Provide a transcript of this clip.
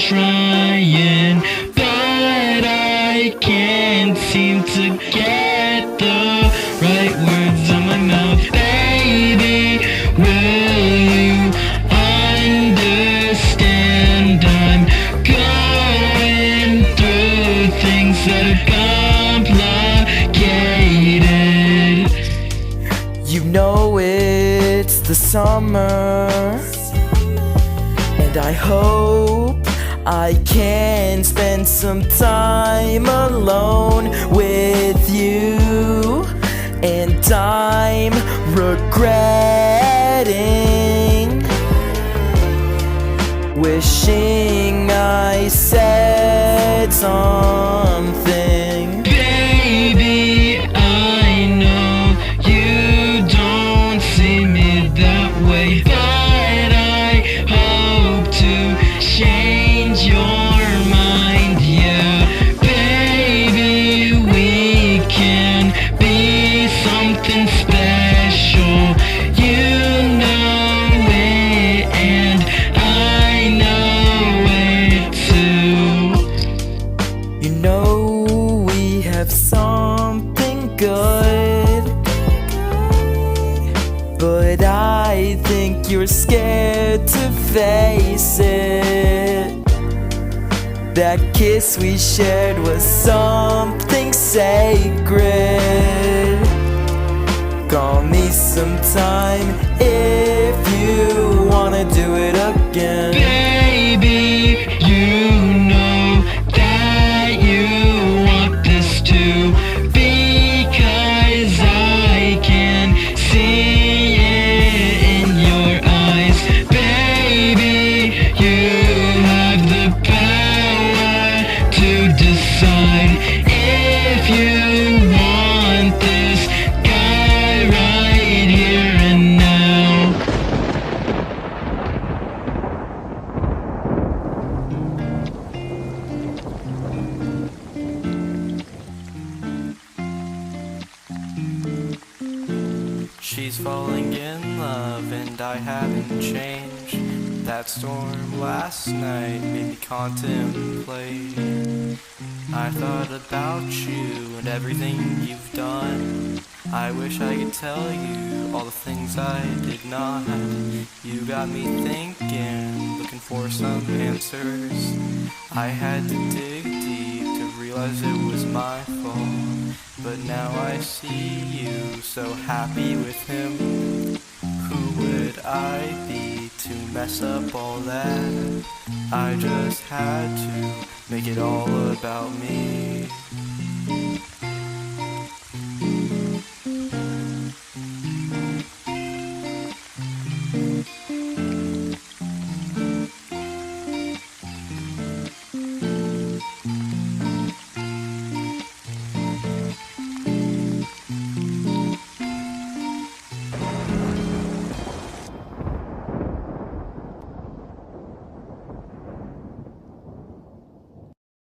trying, but I can't seem to get the right words on my mouth. Baby, will you understand? I'm going through things that are complicated. You know it's the summer, and I hope I can spend some time alone with you. And I'm regretting wishing I said something. Baby, I know you don't see me that way, but I hope to change your mind. Yeah, baby, we can be something special. You know it, and I know it too. You know we have something good, but I think you're scared to face it. That kiss we shared was something sacred. Call me sometime if you wanna do it again. Baby, you know that you want this too, because I can see it in your eyes. Baby, you have the power to decide if you want this guy right here and now. She's falling in love and I haven't changed. That storm last night made me contemplate. I thought about you and everything you've done. I wish I could tell you all the things I did not. You got me thinking, looking for some answers. I had to dig deep to realize it was my fault. But now I see you so happy with him. Who would I be to mess up all that? I just had to make it all about me.